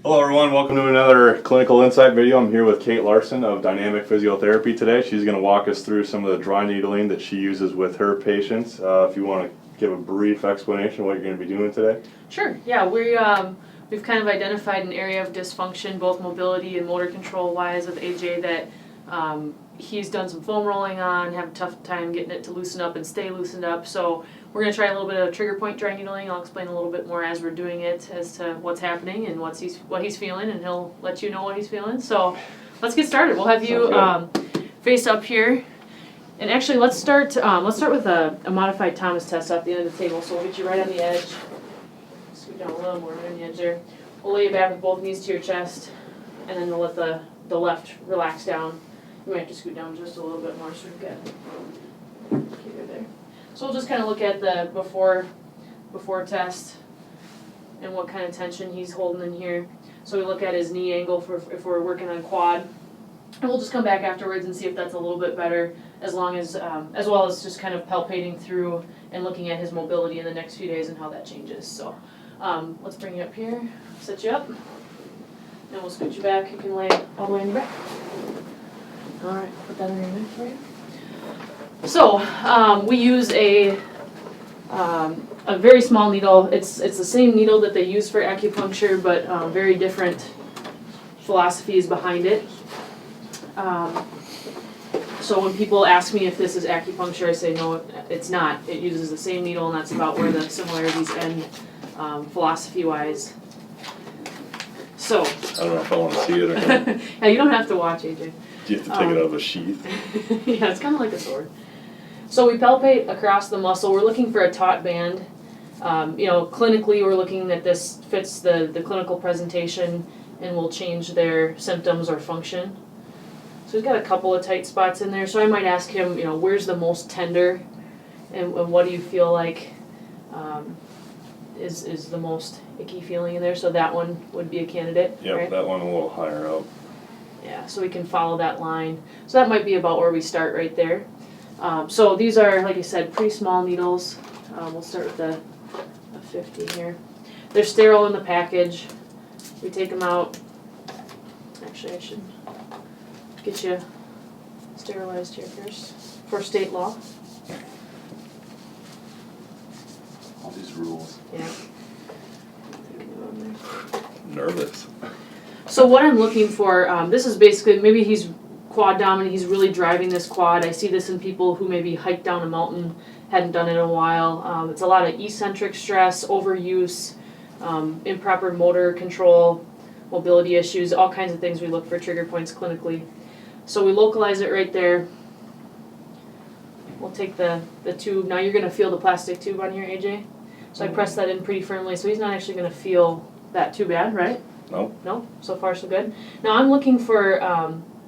Hello everyone, welcome to another Clinical Insight video. I'm here with Cait Larsen of Dynamic Physiotherapy today. She's going to walk us through some of the dry needling that she uses with her patients. If you want to give a brief explanation of what you're going to be doing today. Sure, yeah, we've kind of identified an area of dysfunction, both mobility and motor control wise with AJ that he's done some foam rolling on, have a tough time getting it to loosen up and stay loosened up. So we're going to try a little bit of trigger point dry needling. I'll explain a little bit more as we're doing it as to what's happening and what he's feeling, and he'll let you know what he's feeling. So let's get started. We'll have you face up here. And actually, let's start with a modified Thomas test off the end of the table. So we'll get you right on the edge. Scoot down a little more right on the edge there. We'll lay you back with both knees to your chest, and then we'll let the left relax down. You might have to scoot down just a little bit more so we've got keep it there. So we'll just kind of look at the before test and what kind of tension he's holding in here. So we look at his knee angle for if we're working on quad. And we'll just come back afterwards and see if that's a little bit better, as long as well as just kind of palpating through and looking at his mobility in the next few days and how that changes. So let's bring you up here, set you up, and we'll scoot you back. You can lay all the way on your back. All right, put that on your neck for you. So we use a very small needle. It's the same needle that they use for acupuncture, but very different philosophies behind it. So when people ask me if this is acupuncture, I say no, it's not. It uses the same needle, and that's about where the similarities end philosophy-wise. So I don't know if I want to see it or not. yeah, you don't have to watch, AJ. Do you have to take it out of a sheath? Yeah, it's kind of like a sword. So we palpate across the muscle. We're looking for a taut band. Clinically, we're looking that this fits the clinical presentation and will change their symptoms or function. So he's got a couple of tight spots in there. So I might ask him, where's the most tender, and what do you feel like is the most icky feeling in there? So that one would be a candidate. Yep, right? That one a little higher up. Yeah, so we can follow that line. So that might be about where we start right there. So these are, like I said, pretty small needles. We'll start with a 50 here. They're sterile in the package. We take them out. Actually, I should get you sterilized here first for state law. All these rules. Yeah. Nervous. So what I'm looking for, this is basically, maybe he's quad dominant, he's really driving this quad. I see this in people who maybe hiked down a mountain, hadn't done it in a while. It's a lot of eccentric stress, overuse, improper motor control, mobility issues, all kinds of things we look for trigger points clinically. So we localize it right there. We'll take the tube. Now you're going to feel the plastic tube on here, AJ. So I press that in pretty firmly, so he's not actually going to feel that too bad, right? No. No? So far so good. Now I'm looking for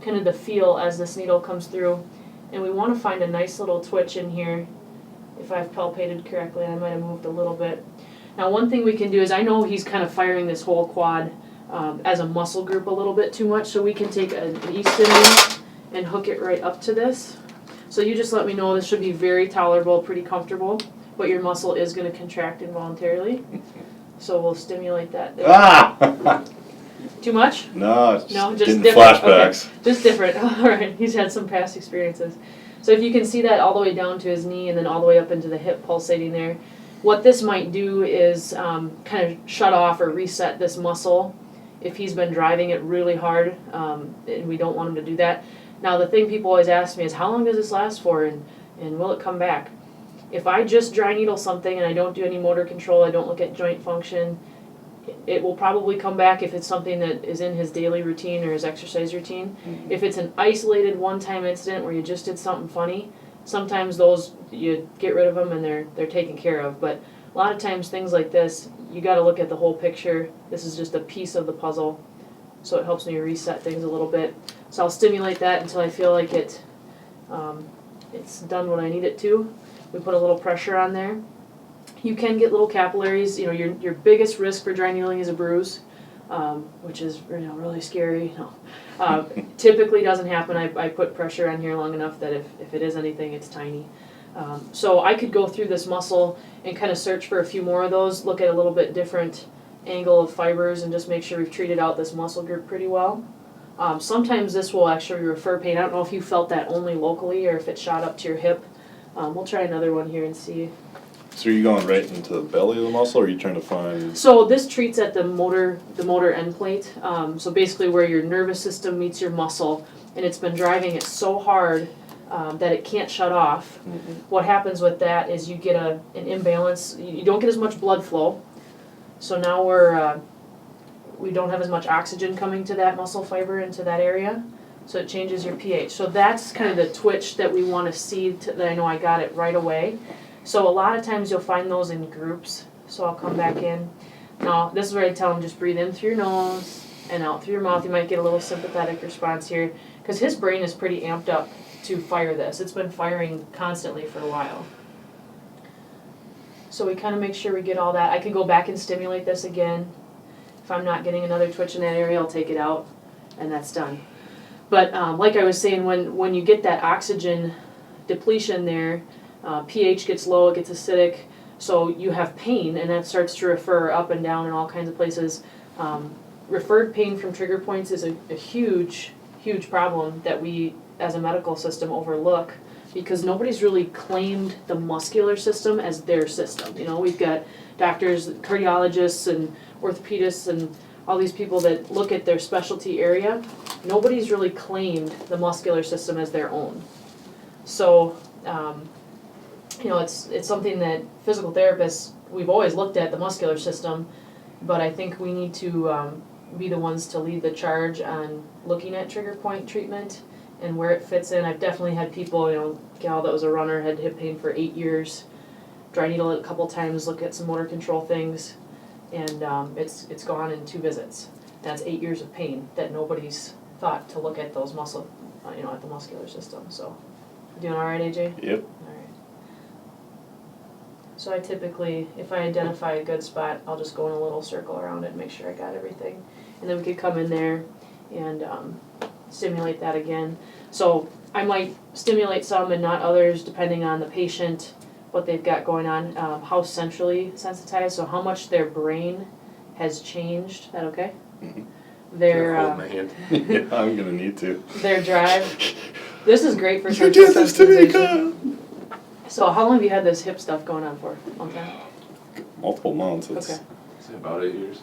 kind of the feel as this needle comes through, and we want to find a nice little twitch in here. If I've palpated correctly, I might have moved a little bit. Now one thing we can do is, I know he's kind of firing this whole quad as a muscle group a little bit too much, so we can take an E-stim and hook it right up to this. So you just let me know. This should be very tolerable, pretty comfortable, but your muscle is going to contract involuntarily. So we'll stimulate that there. Ah! Too much? No, just different. flashbacks. Okay. Just different. All right. He's had some past experiences. So if you can see that all the way down to his knee and then all the way up into the hip pulsating there, what this might do is kind of shut off or reset this muscle if he's been driving it really hard, and we don't want him to do that. Now the thing people always ask me is, how long does this last for, and will it come back? If I just dry needle something and I don't do any motor control, I don't look at joint function, it will probably come back if it's something that is in his daily routine or his exercise routine. Mm-hmm. If it's an isolated one-time incident where you just did something funny, sometimes those, you get rid of them and they're taken care of. But a lot of times things like this, you got to look at the whole picture. This is just a piece of the puzzle, so it helps me reset things a little bit. So I'll stimulate that until I feel like it's done what I need it to. We put a little pressure on there. You can get little capillaries. Your biggest risk for dry needling is a bruise, which is really scary. No. Typically doesn't happen. I put pressure on here long enough that if it is anything, it's tiny. So I could go through this muscle and kind of search for a few more of those, look at a little bit different angle of fibers and just make sure we've treated out this muscle group pretty well. Sometimes this will actually refer pain. I don't know if you felt that only locally or if it shot up to your hip. We'll try another one here and see. So are you going right into the belly of the muscle, or are you trying to find? So this treats at the motor end plate. So basically where your nervous system meets your muscle, and it's been driving it so hard that it can't shut off. Mm-hmm. What happens with that is you get an imbalance. You don't get as much blood flow. So now we don't have as much oxygen coming to that muscle fiber into that area. So it changes your pH. So that's kind of the twitch that we want to see that I know I got it right away. So a lot of times you'll find those in groups. So I'll come back in. Now this is where I tell them just breathe in through your nose and out through your mouth. You might get a little sympathetic response here because his brain is pretty amped up to fire this. It's been firing constantly for a while. So we kind of make sure we get all that. I can go back and stimulate this again. If I'm not getting another twitch in that area, I'll take it out and that's done. But like I was saying, when you get that oxygen depletion there, pH gets low, it gets acidic, so you have pain, and that starts to refer up and down in all kinds of places. Referred pain from trigger points is a huge, huge problem that we as a medical system overlook because nobody's really claimed the muscular system as their system. You know, we've got doctors, cardiologists, and orthopedists, and all these people that look at their specialty area. Nobody's really claimed the muscular system as their own. So, you know, it's something that physical therapists, we've always looked at the muscular system, but I think we need to be the ones to lead the charge on looking at trigger point treatment and where it fits in. I've definitely had people, you know, gal that was a runner, had hip pain for 8 years, dry needle it a couple times, look at some motor control things, and it's gone in 2 visits. That's 8 years of pain that nobody's thought to look at those muscle, you know, at the muscular system. So, doing all right, AJ? Yep. All right. So I typically, if I identify a good spot, I'll just go in a little circle around it and make sure I got everything. And then we could come in there and stimulate that again. So I might stimulate some and not others depending on the patient, what they've got going on, how centrally sensitized, so how much their brain has changed. Is that okay? Mm-hmm. Their, Hold my hand. Yeah, I'm gonna need to. their drive. This is great for You central did this to me, sensitization. So how long have you had this hip stuff going on for? A long time? Multiple months. It's, Okay. Say about 8 years.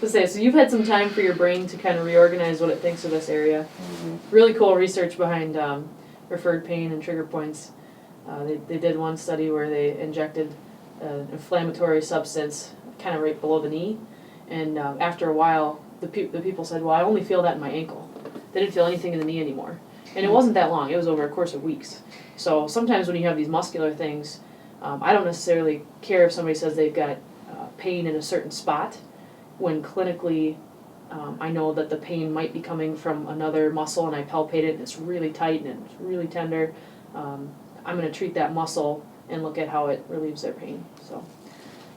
Let's say, so you've had some time for your brain to kind of reorganize what it thinks of this area. Mhm. Really cool research behind referred pain and trigger points. They did one study where they injected an inflammatory substance kind of right below the knee, and after a while, the people said, well, I only feel that in my ankle. They didn't feel anything in the knee anymore. And it wasn't that long. It was over a course of weeks. So sometimes when you have these muscular things, I don't necessarily care if somebody says they've got pain in a certain spot, when clinically I know that the pain might be coming from another muscle and I palpate it and it's really tight and it's really tender. I'm going to treat that muscle and look at how it relieves their pain. So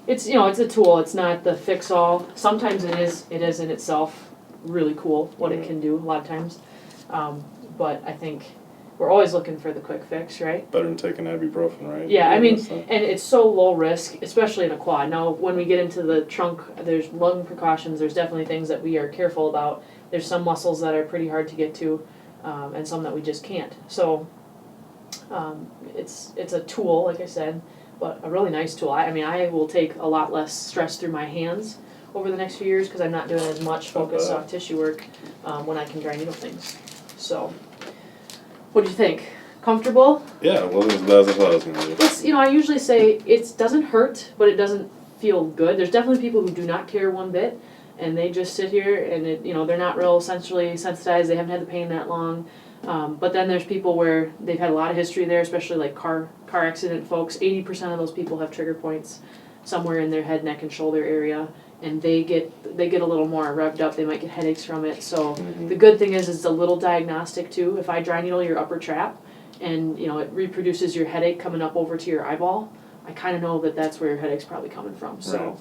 it's, you know, it's a tool. It's not the fix-all. Sometimes it is in itself really cool what it can do a lot of times. But I think we're always looking for the quick fix, right? Better than taking ibuprofen, right? Yeah, I mean, That's not- and it's so low risk, especially in a quad. Now, when we get into the trunk, there's lung precautions, there's definitely things that we are careful about. There's some muscles that are pretty hard to get to, and some that we just can't. So, it's a tool, like I said, but a really nice tool. I mean, I will take a lot less stress through my hands over the next few years because I'm not doing as much focused soft tissue work when I can dry needle things. So, what do you think? Comfortable? Yeah, it wasn't as bad as I thought it was gonna be. It's, you know, I usually say it doesn't hurt, but it doesn't feel good. There's definitely people who do not care one bit, and they just sit here and it, you know, they're not real centrally sensitized. They haven't had the pain that long. But then there's people where they've had a lot of history there, especially like car accident folks. 80% of those people have trigger points somewhere in their head, neck, and shoulder area, and they get a little more revved up. They might get headaches from it. So the good thing is it's a little diagnostic too. If I dry needle your upper trap, and you know it reproduces your headache coming up over to your eyeball, I kind of know that that's where your headache's probably coming from. So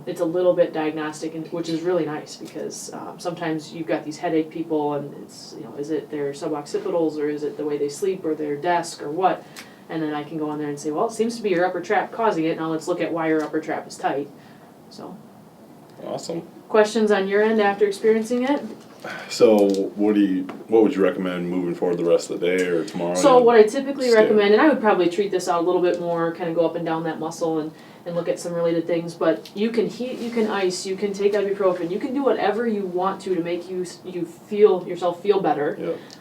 it's a little bit diagnostic, which is really nice because sometimes you've got these headache people, and it's, you know, is it their suboccipitals or is it the way they sleep or their desk or what? And then I can go in there and say, well, it seems to be your upper trap causing it. Now let's look at why your upper trap is tight. So Awesome. Questions on your end after experiencing it? So what would you recommend moving forward the rest of the day or tomorrow? So what I typically Stay. recommend, and I would probably treat this out a little bit more, kind of go up and down that muscle and look at some related things, but you can heat, you can ice, you can take ibuprofen, you can do whatever you want to make you feel yourself feel better.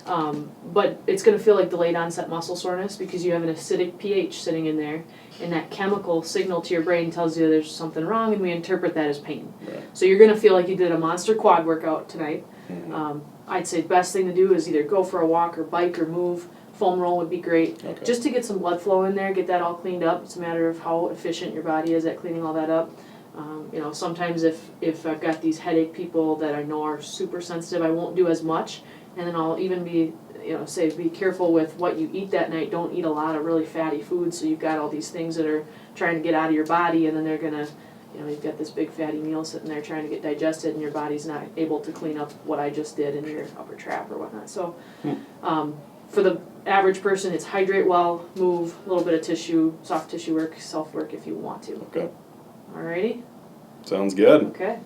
Yep. But it's going to feel like delayed onset muscle soreness because you have an acidic pH sitting in there, and that chemical signal to your brain tells you there's something wrong, and we interpret that as pain. Right. So you're going to feel like you did a monster quad workout tonight. Mm-hmm. I'd say best thing to do is either go for a walk or bike or move. Foam roll would be great. Okay. Just to get some blood flow in there, get that all cleaned up. It's a matter of how efficient your body is at cleaning all that up. Sometimes if I've got these headache people that I know are super sensitive, I won't do as much. And then I'll even be, say be careful with what you eat that night. Don't eat a lot of really fatty foods, so you've got all these things that are trying to get out of your body, and then they're going to, you've got this big fatty meal sitting there trying to get digested, and your body's not able to clean up what I just did in your upper trap or whatnot. So for the average person, it's hydrate well, move, a little bit of tissue, soft tissue work, self-work if you want to. Okay. Alrighty? Sounds good. Okay.